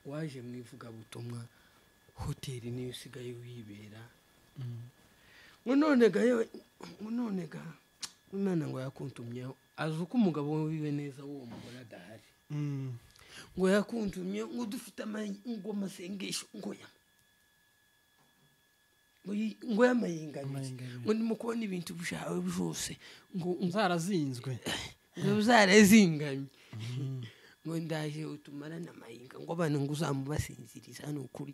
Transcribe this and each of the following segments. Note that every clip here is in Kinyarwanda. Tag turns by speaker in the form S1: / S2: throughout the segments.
S1: waje mwivuga butumwa hoteli niyo usigaye wibera ngo none ga Imana ngo yakuntumyeho azi uko umugabo wiwe neza wo mugore adahari ngo yakuntumye ngo dufite amasengesho ngo yamayinganye ngo ndimo kubona ibintu bishawe byose ngo
S2: zarazinzwe
S1: ngo zarazinganye ngo ndaje utumarana amahinga ngo abantu ngo uzamubasinziriza hano kuri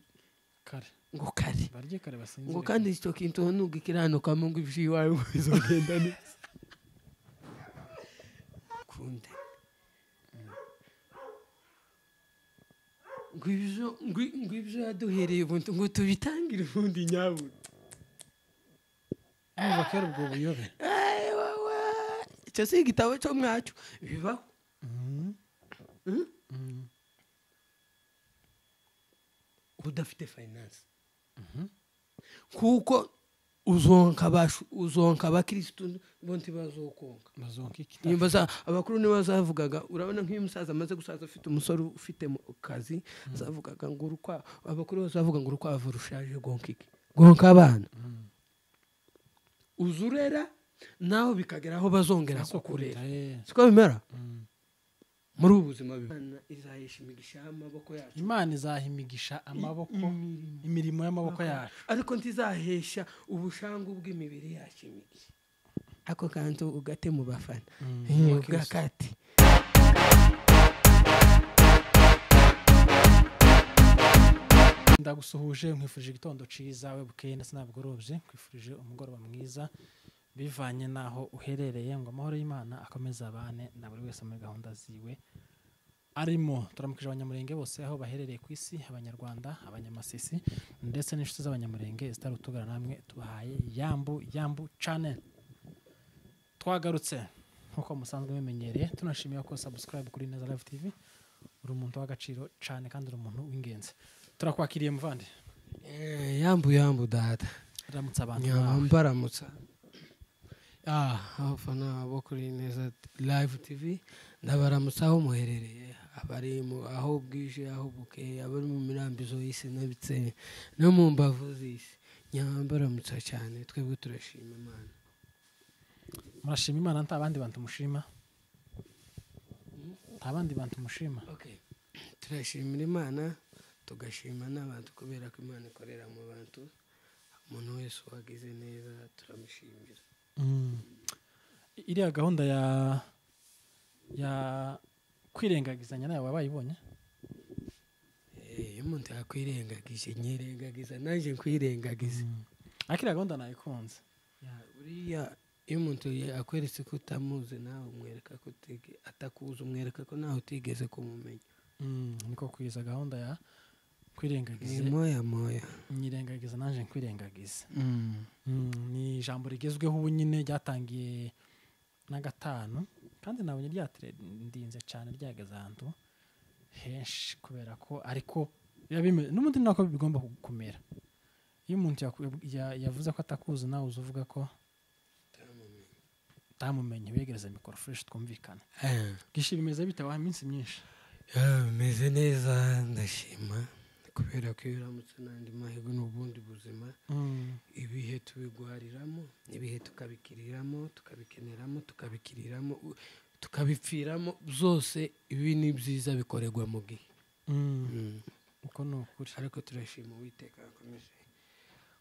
S2: kare
S1: ngo kare
S2: barye kare basinzire
S1: ngo kandi icyo kintu nugikirano kama ngo ibyiwawe bizogenda neza kunde ngwibyo yaduhereye ubuntu ngo tubitangire ubundi nyabura
S2: bakera ubwo buyobe
S1: icyo si igitabo cyo mwacyo bibaho udafite finance kuko uzonka abakristo bonti bazokonka nimba abakuru niba zavugaga urabona nk'iyo umusaza amaze gusaza afite umusore ufite kazi zavugaga ngo urukwa abakuru bazavuga ngo urukwavu rushaje gonka abana uzurera naho bikagera aho bazongera kukurera siko bimera muri ubuzima Imana izahesha imigisha amaboko yacu
S2: Imana izahimigisha amaboko imirimo y'amaboko yacu
S1: ariko ntizahesha ubushangu bw'imibiri yacu imigisha ako kantu ugate mu bafana ugakati
S2: ndagusuhuje nkwifurije igitondo ciza we bukeye ndetse nabugorobye nkwifurije umugoroba mwiza bivanye naho uherereye ngo amahoro y'Imana akomeza abane na buri wese muri gahunda ziwe arimo. Turamukije abanyamurenge bose aho baherereye ku isi, abanyarwanda, abanyamasisi ndetse n'inshuti z'abanyamurenge zitarutugana namwe tubahaye yambu channel. Twagarutse nkuko musanzwe bimenyereye, tunashimiye ko subscribe kuri Neza Live TV. Uri umuntu w'agaciro cyane kandi uri umuntu w'ingenzi. Turakwakiriye muvandi.
S1: Yambu data.
S2: Ramutsa abantu.
S1: Nyambaramutsa. Abafana bo kuri Neza Live TV ndabaramutsa aho muherereye, abari mu aho bwije aho bukeye, abari mu mirambizo y'isi n'abitse no mu mbavu z'isi. Nyambaramutsa cyane, twebwe turashima Imana.
S2: Murashima Imana nta abandi bantu mushima? Abandi bantu mushima?
S1: Okay. Turashimira Imana, tugashima n'abantu kubera ko Imana ikorera mu bantu. Umuntu wese wagize neza turamushimira.
S2: Iriya gahunda ya kwirengagizanya nawe wabayibonye?
S1: Umuntu yakwirengagije nyirengagiza naje kwirengagiza.
S2: Akira gahunda nayikunze.
S1: Buriya iyo umuntu akweretse ko utamuzi nawe umwereka ko atakuzi, umwereka ko nawe utigeze kumumenya.
S2: Niko kwiza gahunda ya kwirengagiza.
S1: Moya
S2: nyirengagiza naje kwirengagiza. Ni ijambo rigezweho ubu nyine ryatangiye na gatanu kandi nabonye ryatendinze cyane ryageze ahantu henshi kubera ko ariko n'ubundi nako bigomba kumera. Iyo umuntu yavuze ko atakuzi nawe uzuvuga ko tamumenye, wegereza mikoro fresh twumvikana. Gishi bimeze bitawa iminsi myinshi.
S1: Meze neza ndashima kubera ko uramutse nandi mahego n'ubundi buzima. Ibihe tubigwariramo, ibihe tukabikiriramo, tukabikeneramo, tukabikiriramo, tukabipfiramo, zose ibi ni byiza bikorerwa mu gihe.
S2: Uko no kuri
S1: ariko turashima Uwiteka akomeje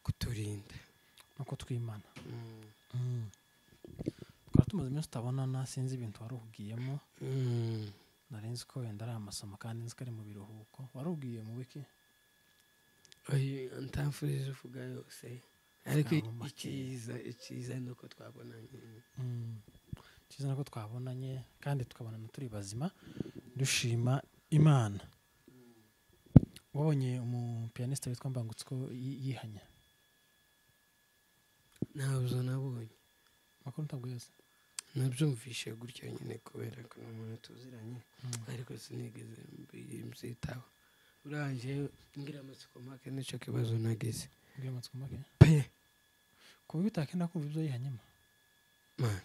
S1: kuturinda
S2: nuko twimana. Tumaze iminsi tutabonana, sinzi ibintu wari uhugiyemo. Narenze ko wenda ari amasomo kandi nzi ko ari mu biruhuko. Wari ugiye mu wiki?
S1: Ntamfurize uvuga yose ariko ikiza nuko twabonanye.
S2: Kiza nuko twabonanye kandi tukabonana turi bazima dushima Imana. Wabonye umupianiste witwa Mbangutsiko yihanya?
S1: Ntabwo nabonye.
S2: Makuru ntabwo yose.
S1: Nabyumvishe gutyo nyine kubera ko n'umuntu tuziranye ariko sinigeze mbyitaho. Uranje ngira amatsiko make n'icyo kibazo nagize.
S2: Ngira amatsiko make?
S1: Pe.
S2: Kuba bitakenda kumva ibyo yihanyemo.
S1: Mane.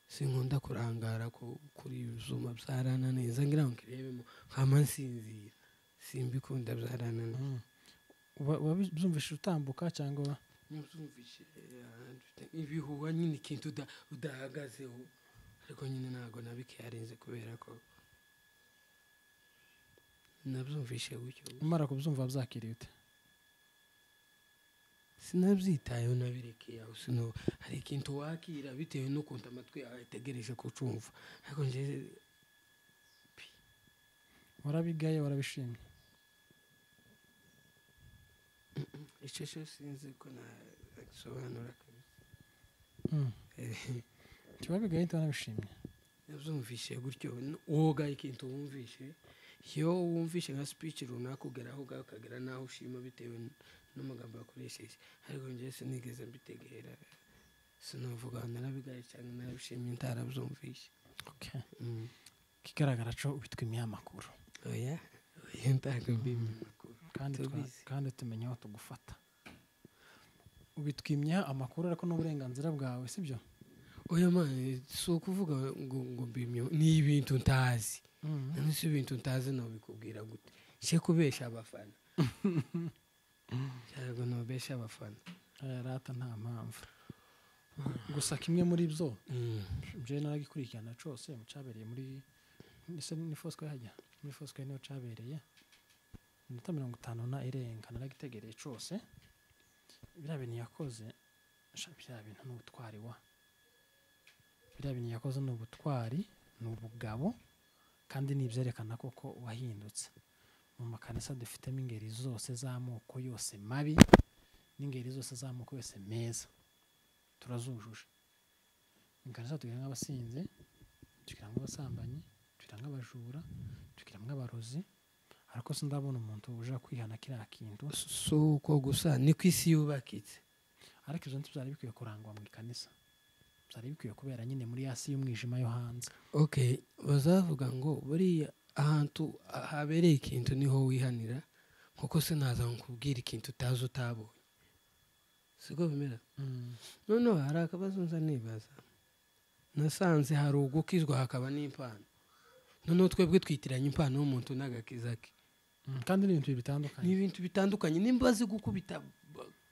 S1: Sinkunda kurangara kuri ibizuma byarana neza ngira ngo kirebe nkama nsinzira simbikunda byaranana
S2: wabyumvise utambuka cyangwa
S1: nuzumvishe ibihuha nyine ikintu udahagazeho ariko nyine ntabwo nabikeyarenze kubera ko nabyumvishe gutyo
S2: umara kubyumva byakiriye ute
S1: sinabyitayeho nabirekeye aho sino hari ikintu wakira bitewe n'ukuntu amatwi yawe ategereje kucumva ariko nje
S2: warabigaye warabishimye
S1: icyo cyo sinzi ko nagisobanura kabisa
S2: kibabigaye ntabishimye
S1: nabyumvishe gutyo woga ikintu wumvishe iyo wumvishe nka speech runaka ugeraho ukagera naho ushima bitewe n'amagambo yakoresheje ariko njye sinigeze mbitegera sinavuga narabigaye cyangwa narabishimye ntarabyumvishe
S2: kigaragara cyo ubitwimiye amakuru
S1: oya ntago mbimye amakuru
S2: kandi tumenye aho tugufata ubitwimye amakuru ariko n'uburenganzira bwawe sibyo
S1: oya mani si ukuvuga ngo mbimye ni ibintu ntazi si ibintu ntazi nabikubwira gute cye kubesha abafana cyangwa nobesha abafana
S2: rata nta mpamvu gusa kimwe muri byo je naragikurikirana cyose mucabereye muri ni Fosco yajya muri Fosco niho cabereye minota 50 na irenga naragitegereye cyose biriya bintu yakoze biriya bintu n'ubutwari biriya bintu yakoze n'ubutwari n'ubugabo kandi nibyerekana koko wahindutse mu makanisa dufitemo ingeri zose z'amoko yose mabi n'ingeri zose z'amoko yose meza turazujuje inkanisa tugira nk'abasinzi tugira nk'abasambanyi tugira nk'abajura tugira nk'abarozi ariko sindabona umuntu uje kwihana kiriya kintu
S1: suko gusa ni ku isi yubakitse
S2: ariko ibyo byari bikwiye kurangwa mu ikanisa byari bikwiye kubera nyine muri yasi y'umwijima yo hanze
S1: bazavuga ngo buriya ahantu habereye ikintu niho wihanira kuko sinaza nkubwira ikintu utazi utabonye siko bimera noneho hari akabazo nza nibaza nasanze hari ugukizwa hakaba n'impano noneho twebwe twitiranya impano y'umuntu n'agakiza ke
S2: kandi ni ibintu bitandukanye
S1: nimba azi gukubita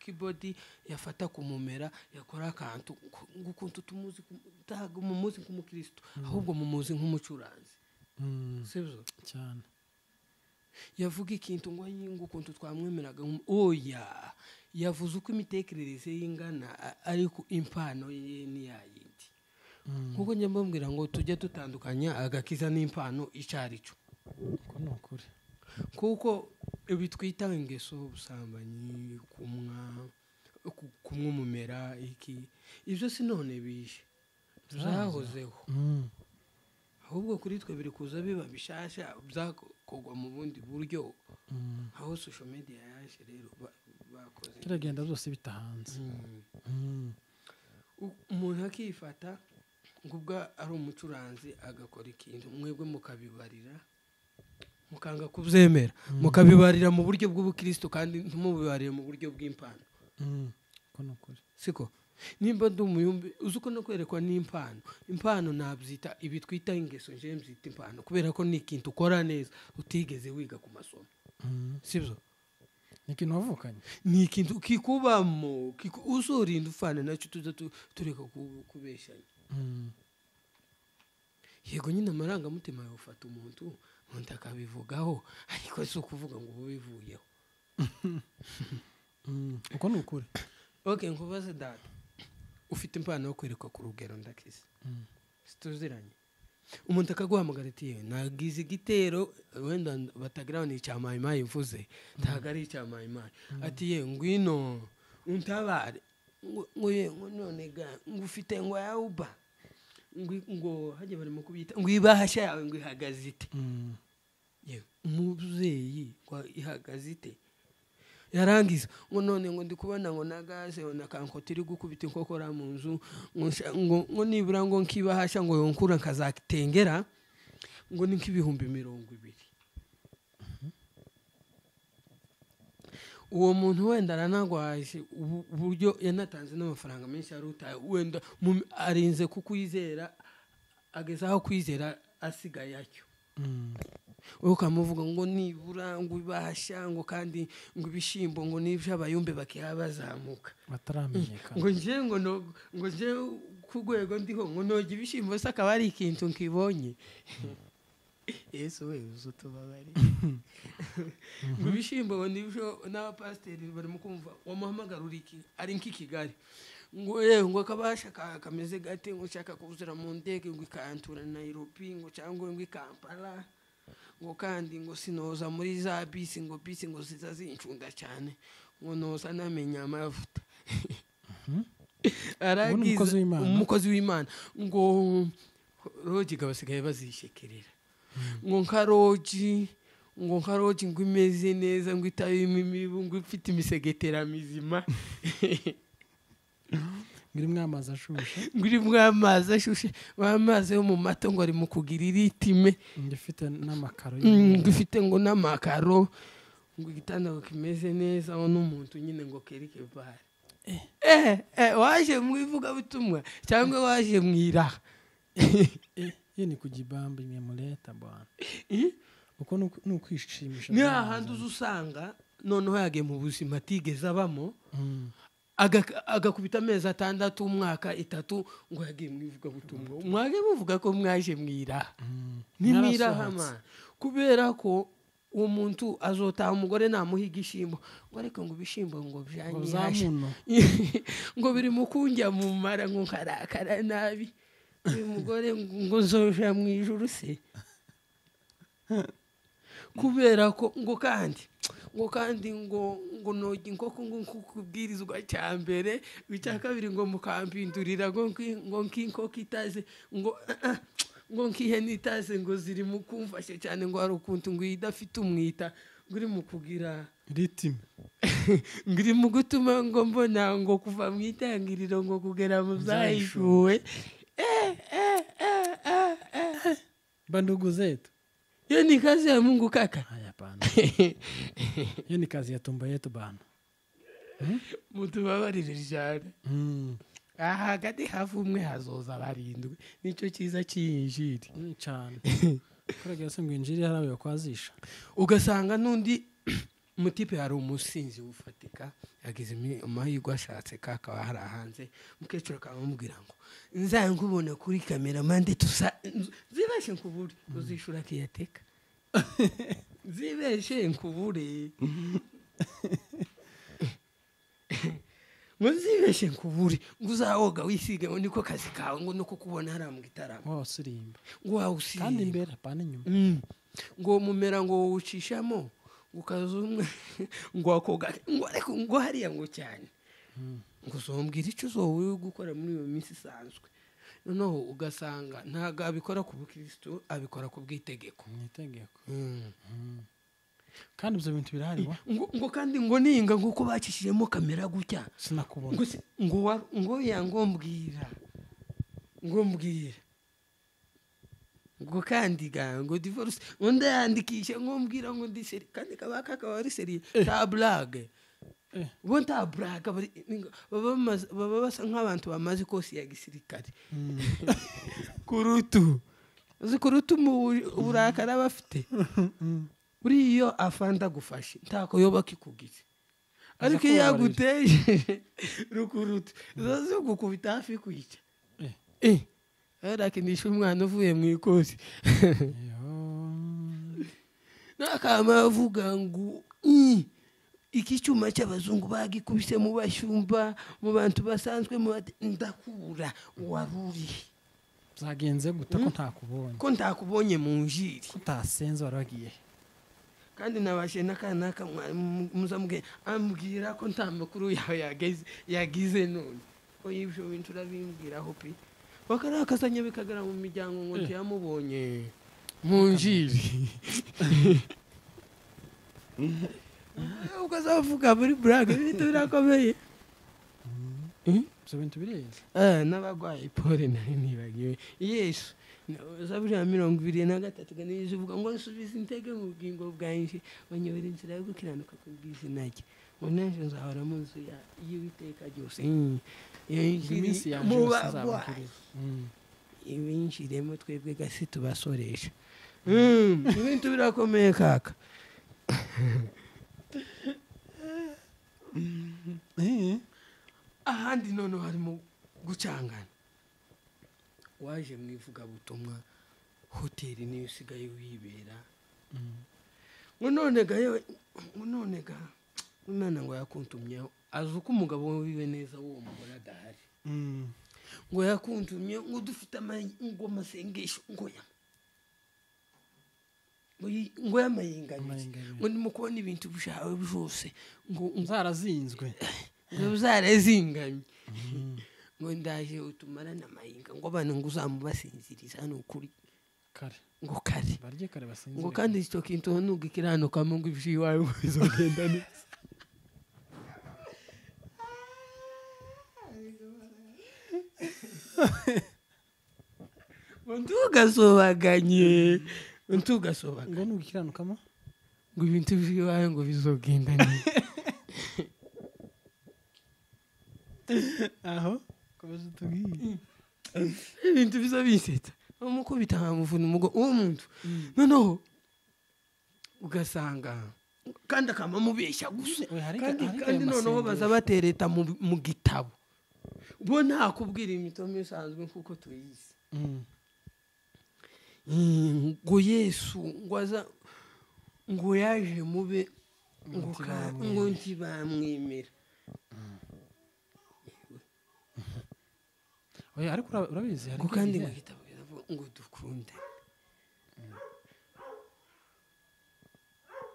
S1: keyboard yafata kumumera yakora akantu ngukuntu tumuzi ntago mumuzi nk'umukristo ahubwo mumuzi nk'umucuranzi sibyo
S2: cyane
S1: yavuga ikintu ngo yinga ukuntu twamwemeraga oya yavuze uko imitekerereze y'ingana ariko impano ye ni yayindi kuko njye mbabwira ngo tujye dutandukanya agakiza n'impano icarico
S2: ko ni ukuri
S1: kuko bitwita ingeso ubusambanyi kumwa umumera iki ibyo si none bije byahozeho ahubwo kuri twe biri kuza biba bishasha byakorwa mu bundi buryo aho social media yaje rero bakoze
S2: kiragenda byose bitahanze
S1: umuntu akifata ngo ubwo ari umucuranzi agakora ikintu mwebwe mukabibarira mukanga kubyemera mukabibarira mu buryo bw'ubukristo kandi ntumubibarire mu buryo bw'impano
S2: ko ni ukuri
S1: siko nimba ndumuyumbi uzi uko no kwerekwa n'impano impano nabyita ibi twita ingeso nje mbyita impano kubera ko ni ikintu ukora neza utigeze wiga ku masomo sibyo
S2: ni ikintu wavukanye
S1: ni ikintu kikubamo uzorinda ufana nacyo tuza tureka kubeshanya yego nyine amarangamutima yawufata umuntu akabivugaho ariko si ukuvuga ngo ubivuyeho
S2: uko ni ukuri
S1: nkubaze data ufite impano yo kwerekwa ku rugero ndakize situziranye umuntu akaguhamagara ati yewe nagize igitero wenda batagira ni icyamayimayi mvuze ntabwo ari icyamayimayi ati yewe ngwino untabare ngo none ga ngufite ngo yawuba ngo hajye barimo kubita ngo ibahasha yawe ngo ihagaze ite yewe umubyeyi ngo ihagaze ite yarangiza ngo none ngo ndikubona ngo nagaze na kankoti iri gukubita inkokora mu nzu ngo nibura ngo nkibahasha ngo yonkura nkazakitengera ngo ni nk'ibihumbi 200 uwo muntu wenda aranagwaje uburyo yanatanze n'amafaranga menshi arutaye wenda arinze kukuyizera ageza aho kwizera asigaye yacyo wowe ukamuvuga ngo nibura ngo ibasha ngo kandi ngo ibishimbo ngo n'ibyo abayumbe bakiha bazamuka
S2: bataramenyekana
S1: ngo nje ku rwego ndiho ngo noge ibishimbo se akaba ari ikintu nkibonye Yesu we uzutubabari ngo ibishimbo ngo n'ibyo n'abapasiteri barimo kumva wamuhamagara ari nk'ikigali ngo ngo kabasha kameze gate ngo ushaka kuzura mu ndege ngo ikantura Nairobi ngo cyangwa ngo Kampala ngo kandi ngo sinoza muri za bisi ngo zizazincunda cyane ngo noza namenya amavuta aragize umukozi w'Imana ngo rogi gabasigaye bazishekerera ngo nkarogi ngo imeze neza ngo itayimo imibu ngo ifite imisegetera mizima
S2: ngiri amazi ashushe
S1: amazi yo mu mato ngo ari mu kugira iritime
S2: ngifite n'amakaro
S1: ngifite ngo n'amakaro ngo igitanda kimeze neza ngo n'umuntu nyine ngo kerike bare waje mwivuga butumwa cyangwa waje mwiraha
S2: ni kugibamba imwe mureta bwana uko nukwishimisha
S1: ni ahandi uzusanga noneho yagiye mu buzima atigeze abamo agakubita amezi 6 umwaka 3 ngo yagiye mwivuga butumwa mwage muvuga ko mwaje mwiraha ni mwiraha ma kubera ko uwo muntu azotaha umugore namuha igishimbo ngo ariko ngo ibishimbo ngo byanyasha ngo biri mu kunjya mu mara ngo karakara nabi uyu mugore ngo zoja mu ijuru se kubera ko ngo kandi ngo nogi nkoko ngo kubwirizwa cyambere icya kabiri ngo mukampindurira ngo nk'inkoko itaze ngo nkihe nitaze ngo ziri mu kumfashe cyane ngo hari ukuntu ngo idafite umwita ngo uri mu kugira
S2: ritime
S1: ngiri mu gutuma ngo mbona ngo kuva mu itangiriro ngo kugera mu zahishuwe
S2: bandugu zetu.
S1: Hiyo ni kazi ya Mungu kaka.
S2: Haya bana. Hiyo ni kazi ya tumba yetu bana.
S1: Mutu babarire cyane. Hagati hafu umwe hazoza barindwe. Nico cyiza cy'injiri.
S2: Cyane. Kurega se ngo injiri harawe kwazisha.
S1: Ugasanga nundi mutipe hari umusinzi ufatika yagize amahirwe ashatse kaka bahara hanze mukecuru akamubwira ngo nzangubona kuri kamera mande tusa zibeshe nkuburi uzishura kiyateka zibeshe nkuburi muzibeshe nkuburi nguzawoga wisige ngo niko kazi kawe ngo nuko kubona hari mu gitaramo
S2: sirimba
S1: ngo awusirimba
S2: kandi imbere apana inyuma
S1: ngo mumera ngo ucishamo ukazumwe ngo akoga ngo ariko ngo hariya ngo cyane ngo zombwira icyo zowe gukora muri iyo minsi isanzwe noneho ugasanga ntago abikora ku bukristo abikora ku bwitegeko
S2: kandi ibyo bintu birahari
S1: ngo kandi ngo ninga nguko bakishijemo kamera gutya
S2: sinakubona
S1: ngo yangombwira ngo kandi ngo divorce undi yandikisha ngo mbwira ngo ndi seri kandi kabaka kabari seri ta blague bo ta blague baba basa nk'abantu bamaze kosi ya gisirikare kurutu mu burakara bafite uri iyo afanda gufashe ntako yoba kikugize ariko yaguteje rukurutu zo gukubita hafi kwica arakinisha umwana uvuye mu ikosi nakama avuga ngo iki cyuma cy'abazungu bagikubise mu bashumba mu bantu basanzwe ndakura waruri
S2: zagenze guta ko
S1: ntakubonye mu njiri
S2: utasenze waragiye
S1: kandi nabashe nakanaka muzamubwira ambwira ko nta makuru yawe yagize none ko yibyo bintu urabimbwiraho pe bakarakazanya bikagara mu miryango ngo ntiyamubonye mu njiri ukazavuga muri blague ibintu birakomeye
S2: ibyo bintu bireze
S1: n'abagwaye pole nari nibagiwe Yesu Zaburi ya 23 ganize uvuga ngo nsubize intege mu bugingo bwanjye banyobera inzira yo gukiranuka ku bw'izina rye ngo nanjye nzahora mu nzu y'Uwiteka ryose
S2: iminsi yanjye izabakuriza
S1: ibinjiremo twebwe gasi tubasoresha ibintu birakomeye kaka. Ahandi none harimo gucangana. Waje mu ivugabutumwa, hoteli niyo usigaye wibera. Ngo none ga Imana ngo yakuntumyeho, azi uko umugabo wiwe neza w'uwo mugore adahari. Ngo yakuntumye ngo dufite amasengesho ngo yamayinganye, ngo ndimo kubona ibintu bishawe byose ngo
S2: zarazinzwe,
S1: ngo zarazinganye, ngo ndaje utumarana amahinga ngo abantu ngo uzamubasinziriza hano kuri
S2: kare,
S1: ngo kare
S2: barye kare basinzire,
S1: ngo kandi icyo kintu nugikiranuka mu ngo ibyiwawe ngo bizogenda neza. Ntugasobaganye
S2: ngo nugikiranukamo
S1: ngo ibintu by'iwawe ngo bizogenda neza.
S2: aho komeza tubwiye
S1: ibintu biza bisetsa umukubita nkamuvuna umugo uwo muntu noneho ugasanga kandi akamamubeshya gusa, kandi noneho baza batereta mu gitabo bo ntakubwira imitomo isanzwe nkuko tuyizi. Ngo Yesu ngo yaje mube ngo ntibamwemera.
S2: oya ariko urabizi
S1: ngo kandi mu gitabo ngo dukunde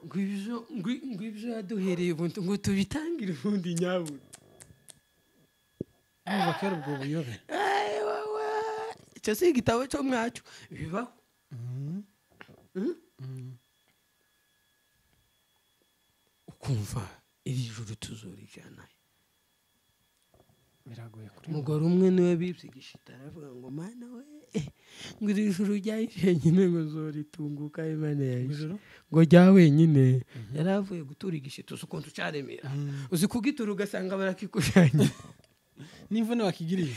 S1: ngo ibyo yaduhereye ubuntu ngo tubitangire ubundi nyabuna.
S2: Umva kera ubwo buyobe.
S1: Icyo si igitabo cyo mwacyo bibaho. Ukumva iri juru tuzorijana.
S2: Biragoye kuri
S1: umugore umwe niwe bibsigishita aravuga ngo mana we ngo iri juru ryahise nyine ngo zoritunguka Imana yaje ngo jya wenyine yaravuye gutura igishito ukuntu cyaremera uzi kugitura ugasanga barakikushanye
S2: n'imvune wakigiriye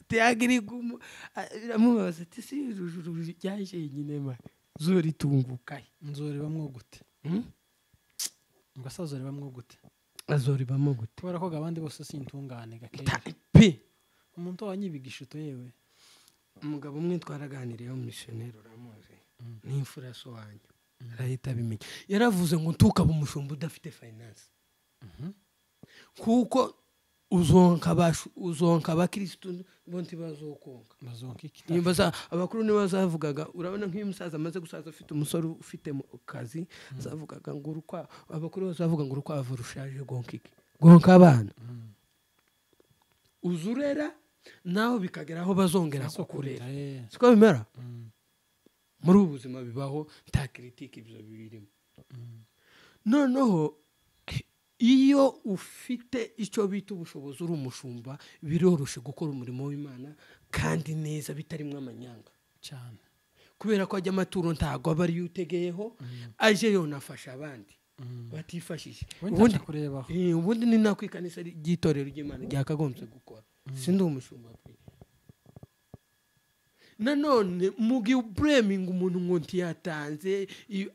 S1: teagirigumo biramubaza ati si ijuru ryahise nyine ma zoritunguka
S2: nzoribamwo gute ngo asazoribamwo gute
S1: azoribamo gute
S2: kubera ko abandi bose sintungane gakeye
S1: pe
S2: umuntu wanyibigishuto yewe
S1: umugabo umwe twaraganiriye mu missionnaire uramuzi n'imfura so wanyu arahita bimenya yaravuze ngo ntukaba umushumba udafite finance kuko uzonka abakristo bonti bazokonka
S2: bazonka iki
S1: nimbaza abakuru ni bazavugaga urabona nk'iyo umusaza amaze gusaza ufite umusore ufite kazi zavugaga ngo urukwa abakuru bazavuga ngo urukwavu rushaje gonka abana uzurera naho bikageraho bazongera kukurera siko bimera muri ubuzima bibaho nta critique ibyo birimo noneho iyo ufite icyo bita ubushobozi uri umushumba biroroshe gukora umurimo w'Imana kandi neza bitarimo amanyanga
S2: cyane
S1: kubera ko ajya amaturo ntago aba ari utegeyeho aje yonafasha abandi batifashije ubundi ni nako ikanisa ry'itorero ry'Imana ryakagombye gukora sindi umushumba pe nanone mugi blaming umuntu ngo ntiyatanze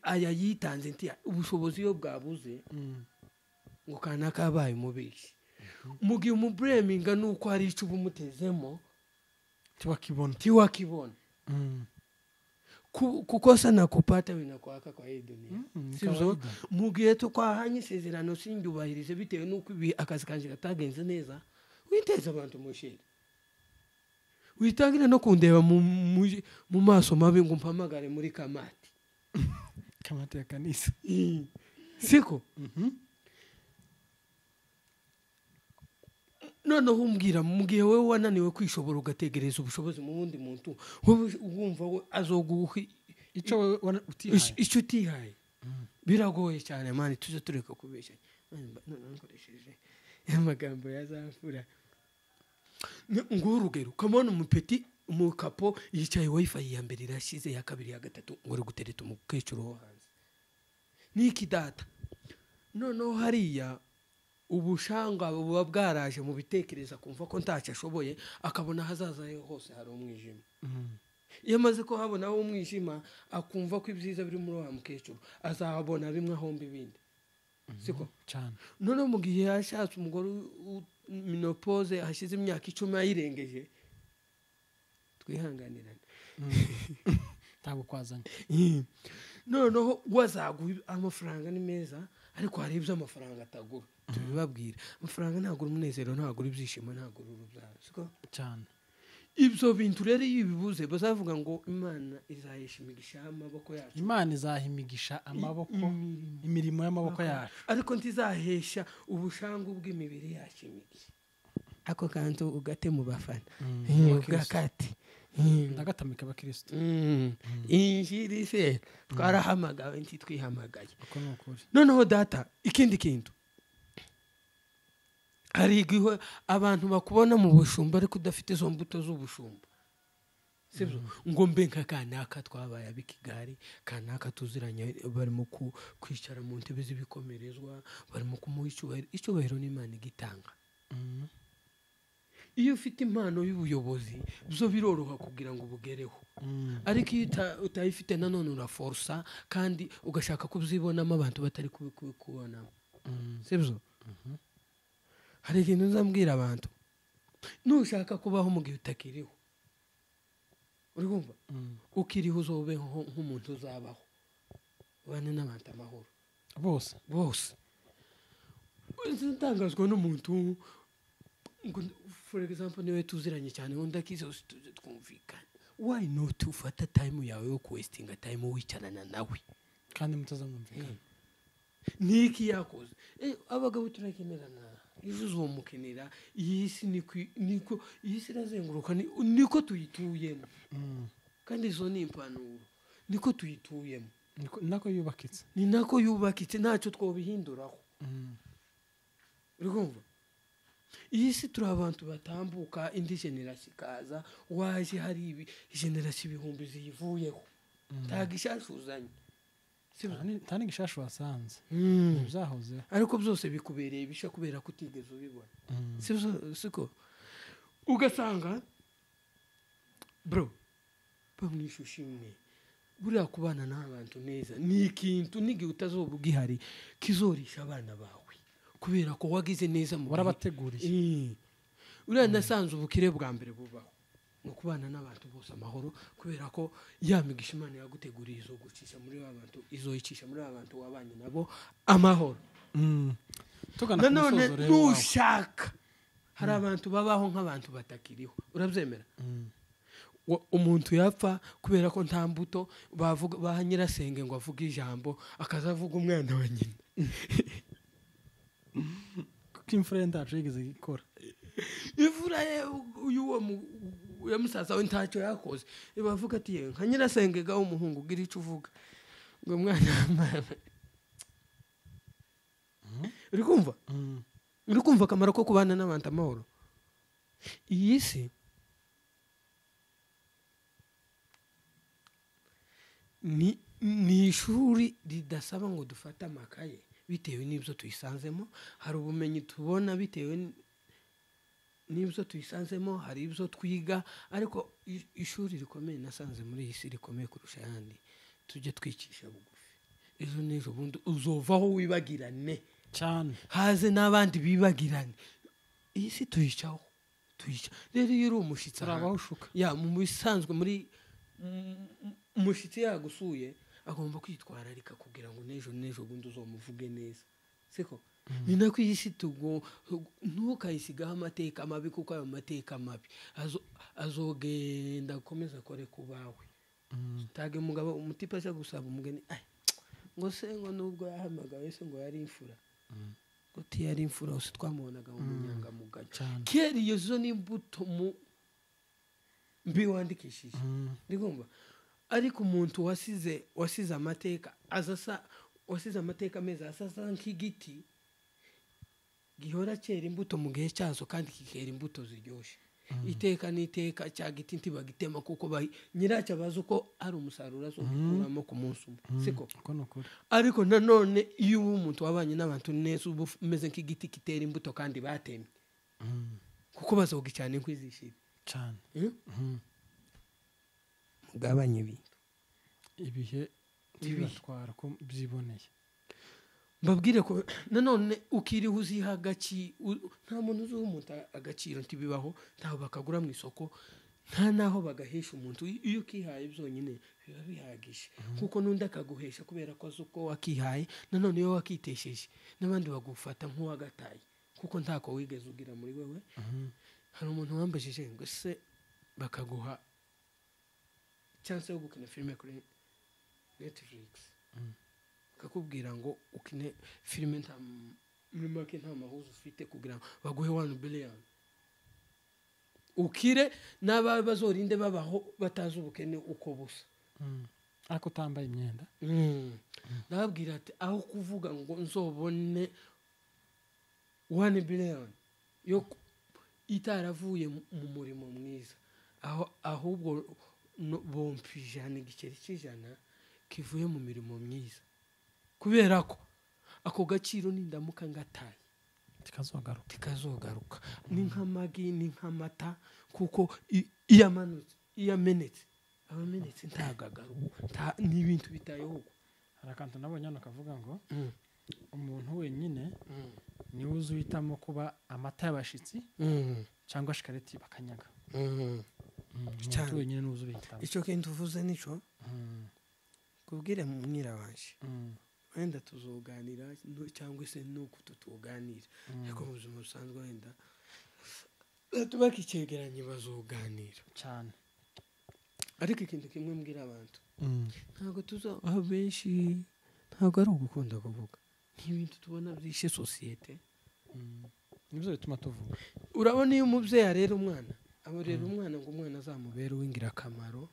S1: aya yitanze nti ubushobozi yo bwabuze ngo kana kabaye mubishi mugi mu blaming nuko hari icubu mutezemo tiwakibona kukosa na kupata winakwaka kwa hii dunia sivyo mugiye to kwahanye isezerano sindubahirize bitewe nuko akazi kanje katagenze neza witeza abantu mushira witangira no kundeba mu maso mabi ngo mpamagare muri kamati
S2: ya kanisa
S1: siko none umbwira mugihe wewe wananiwe kwishobora ugategereza ubushobozi mu wundi muntu wumva we azoguhi
S2: ico
S1: utihaye biragoye cyane mani tuje tureka kubeshya nkoresheje amagambo yazamfura ngurugero kamone umupeti umukapo yicaye wifi ya mbere irashize ya kabiri ya gatatu ngore gutereta umukecuru ho hanze niki data noneho hariya ubushanga buba bwaraje mu bitekereza kumva ko ntacyo ashoboye akabona hazaza hose hari umwijima iyo amaze ko habona umwijima akumva ko ibyiza biri muri wa mukecuru azahabona bimwe ahomba ibindi siko
S2: cyane
S1: none mu gihe yashatse umugore menopause hashize imyaka 10 ayirengeje twihanganirana
S2: ntabwo kwazanye
S1: noneho wazaguha amafaranga ni meza ariko hari ibyo amafaranga atagura tubibabwira amafaranga ntagura umunezero ntagura ibyishimo ntagura urubyaro siko
S2: cyane
S1: ibyo bintu rero iyo bibuze bazavuga ngo imana izahesha imigisha amaboko yacu
S2: imana izahimigisha amaboko imirimo y'amaboko yacu
S1: ariko ntizahesha ubushangu bw'imibiri yacu imigisha ako kantu ugate mu bafana ugakate
S2: ndagatamika abakristo
S1: injiri se twarahamagawe nti twihamagaye
S2: uko nukuri
S1: noneho data ikindi kintu hari igihe abantu bakubona mu bushumba ariko udafite izo mbuto z'ubushumba sibyo ngo mbe nka kanaka twabaye ab'Ikigali kanaka tuziranye barimo kwicara mu ntebe z'ibikomerezwa barimo kumuha icyubahiro n'Imana igitanga iyo ufite impano y'ubuyobozi byo biroroha kugira ngo bugereho ariko iyo utayifite nanone uraforsa kandi ugashaka kubyibonamo abantu batari kubikubonamo sibyo hari ikintu nzambwira abantu nushaka kubaho mu gihe utakiriho uri kumva ukiriho uzobeho nk'umuntu uzabaho ubane n'abantu amahoro bose ntangazwa n'umuntu for example niwe tuziranye cyane wenda kizo twumvikana why not ufata time yawe yo wastinga time wicarana nawe
S2: kandi mutazamwumvikana
S1: niki yakoze abagabo turakemerana izuzo mukenera iyi si niko iyi si razenguruka niko tuyituyemo kandi zo ni impanuro niko tuyituyemo
S2: nako yubakitse
S1: ni nako yubakitse ntacyo twobihinduraho uri kumva iyi si turi abantu batambuka indi generasi kaza waje hari ibi generasi ibihumbi ziyivuyeho ntagishashuzanye
S2: tani gishashu wasanze byahoze
S1: ariko byose bikubereye bisha kubera kutigeze ubibona siko ugasanga bro bamwishushimwe buriya kubana n'abantu neza ni ikintu n'igihe utazobugihari kizorisha abana bawe kubera ko wagize neza mu
S2: warabateguriye
S1: uriya nasanze ubukire bwa mbere bubaho no kubana n'abantu bose amahoro kubera ko yamigisha Imana yaguteguriye izo gucisha muri abantu izoyicisha muri abantu wabanye nabo amahoro nanone nushaka hari abantu babaho nk'abantu batakiriho urabyemera umuntu yapfa kubera ko nta mbuto bavuga ba nyirasenge ngo avuge ijambo akazavuga umwana wa nyina
S2: kuko imfura ndacu yigeze gikora
S1: imfura ya musaza we ntacyo yakoze bavuga ati nka nyirasenge gaho umuhungu ugira icyo uvuga ngo mwana uri kumva akamaro ko kubana n'abantu amahoro iyi si ni ishuri ridasaba ngo dufate amakaye bitewe n'ibyo tuyisanzemo hari ubumenyi tubona bitewe n'ibyo tuyisanzemo hari ibyo twiga ariko ishuri rikomeye nasanze muri iyi si rikomeye kurusha ayandi tujye twicisha bugufi ejo n'ejo bundi uzovaho wibagirane
S2: cyane
S1: haze n'abandi bibagirane iyi si tuyicaho rero iyo uri umushyitsi
S2: urabahushuka
S1: mu bisanzwe muri umushyitsi yagusuye agomba kwitwararika kugira ngo n'ejo bundi uzomuvuge neza siko ni nako iyi si ntukayisigaho amateka mabi kuko ayo mateka mabi azogenda gukomeza kore ku bawe tage umugabo umutipe aje gusaba umugeni ngo se ngo nubwo yahamagawe se ngo yari imfura ngo yari imfura hose twamubonaga mu munyangamugayo kera iyo zo n'imbuto mu mbi wandikishije ndigomba ariko umuntu wasize amateka wasize amateka meza asasa nk'igiti gihora cyera imbuto mu gihe cyazo kandi kikera imbuto ziryoshye iteka n'iteka cya giti ntibagitema kuko nyiracyo abazi uko ari umusaruro azokuramo ku munsi umwe siko ariko nanone iyo umuntu wabanye n'abantu neza uba umeze nk'igiti kitera imbuto kandi batemye kuko bazogicana inkwi zishira
S2: cyane
S1: mugabanye ibintu
S2: ibihe bibatwara ko byiboneye
S1: mbabwire ko nanone ukiriho uziha nta muntu uziha umuntu agaciro ntibibaho ntaho bakagura mu isoko nta naho bagahesha umuntu iyo ukihaye byonyine biba bihagije kuko n'undi akaguhesha kubera ko azi uko wakihaye nanone iyo wakitesheje n'abandi bagufata nk'uwagataye kuko ntako wigeze ugira muri wewe hari umuntu wambajije ngo se bakaguha chance yo gukina filime kuri Netflix kakubwira ngo ukine filime muri make nta mahuzo ufite kugira ngo baguhe 1 billion ukire n'aba bazorinde babaho batazi ubukene uko busa
S2: ariko utambaye imyenda
S1: ndababwira ati aho kuvuga ngo nzobone 1 billion yo itaravuye mu murimo mwiza ahubwo bompijana igiceri cy'ijana kivuye mu mirimo myiza kubera ko ako gaciro nindamuka ngataye tikazogaruka ni nk'amagi ni nk'amata kuko iyamenetse abamenetse ntagagaruka ni ibintu bitayeho
S2: hari akantu nabonye hano kavuga ngo umuntu wenyine niwe uzuhitamo kuba amata y'abashitsi cyangwa shikareti bakanyaga umuntu wenyine niwe uzubihitamo
S1: icyo kintu uvuze nico kubwire mwira wanje wenda tuzoganira cyangwa se nuko tutuganira ariko mu buzima busanzwe wenda tubaka icyegeranyo bazoganira
S2: cyane
S1: ariko ikintu kimwe mbwira abantu ntabwo tuzaho benshi ntabwo ari ugukunda kuvuga n'ibintu tubona byishe sosiyete
S2: nibyo bituma tuvuga
S1: urabona iyo umubyeyi arera umwana aborera umwana ngo umwana azamubere uw'ingirakamaro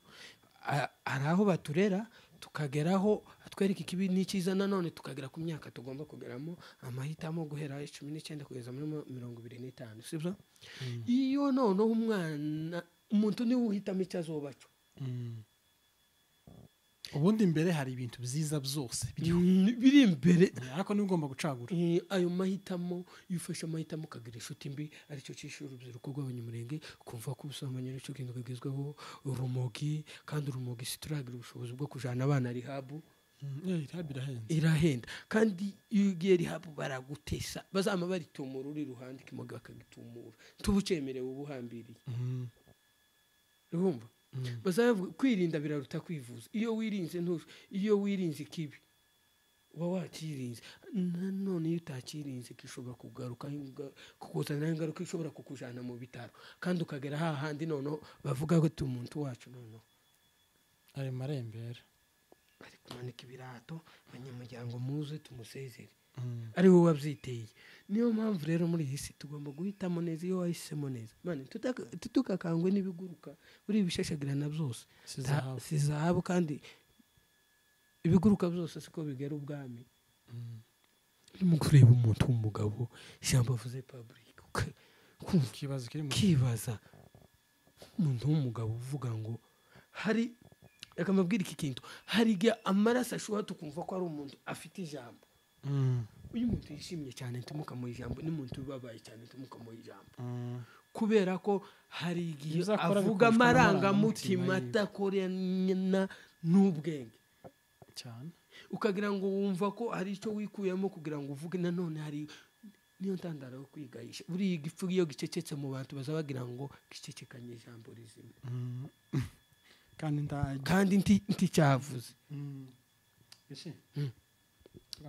S1: hari aho baturera tukageraho atwereka ikibi n'ikiza nanone tukagera ku myaka tugomba kugeramo amahitamo guhera 19 kugeza muri 25 sibyo iyo noneho umwana umuntu niwe uhitamo icyo azobaco
S2: ubundi imbere hari ibintu byiza byose
S1: biri imbere
S2: ariko niwe ugomba gucagura
S1: ayo mahitamo yufasha amahitamo ukagira inshuti mbi aricyo cyishura urubyiruko rw'abanyamurenge kumva ko ubusambanyi aricyo kintu kagezweho urumogi kandi urumogi situragira ubushobozi bwo kujana abana rihabu irahenda kandi iyo ugiye rihabu baragutesa bazama baritumura uri ruhande kimoga bakagitumura tubucemerewe ubuhambiriye urumva bazavuga kwirinda biraruta kwivuza iyo wirinze ikibi uba wakirinze nanone iyo utakirinze kishobora kugaruka kukuzanira ingaruka ishobora kukujana mu bitaro kandi ukagera hahandi noneho bavuga ko umuntu wacu noneho
S2: ari marembera
S1: ari kumanika ibirato abanyamuryango muze tumusezere ari wowe wabyiteye niyo mpamvu rero muri iyi si tugomba guhitamo neza iyo wahisemo neza mane tutukakangwe n'ibiguruka buri bishashagirana byose si zahabu kandi ibiguruka byose siko bigera ubwami urimo kureba umuntu w'umugabo ijambo avuze public kibaza umuntu w'umugabo uvuga ngo hari akamabwira iki kintu hari igihe amaraso ashobora tukumva ko ari umuntu afite ijambo uyu muntu yishimye cyane tumuka mu ijambo n'umuntu ubabaye cyane tumuka mu ijambo kubera ko hari igihe avuga amarangamutima atakorana n'ubwenge
S2: cyane
S1: ukagira ngo wumva ko hari icyo wikuyemo kugira ngo uvuge nanone hari niyo ntandaro yo kwigahisha buri igifu iyo gicecetse mu bantu bazabagira ngo gicecekanye ijambo rizima kandi nticyavuze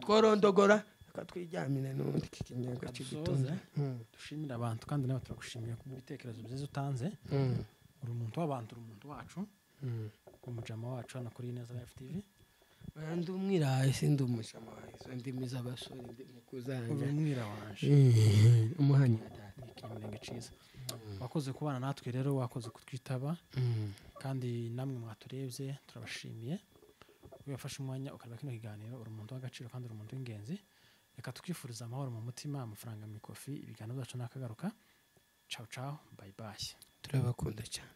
S1: tworondogora akatwijyamira n'ubundi kikinyaga cy'igitondo
S2: dushimira abantu kandi nawe turagushimiye ku bitekerezo byiza utanze uri umuntu w'abantu uri umuntu wacu umujama wacu hano kuri Neza Live TV
S1: ndi umwiraye sindi umujama wawe ndimiza abasore ndi mukuzanga
S2: uri umwira wanje
S1: umuhanya
S2: ikimirenge ciza wakoze kubana natwe rero wakoze kutwitaba kandi namwe mwaturebye turabashimiye wafashe umwanya ukareba kino kiganiro uri umuntu w'agaciro kandi uri umuntu w'ingenzi reka twifuriza amahoro mu mutima amafaranga mikofi ibiganiro byacu nakagaruka ciao ciao bye bye
S1: turabakunda cyane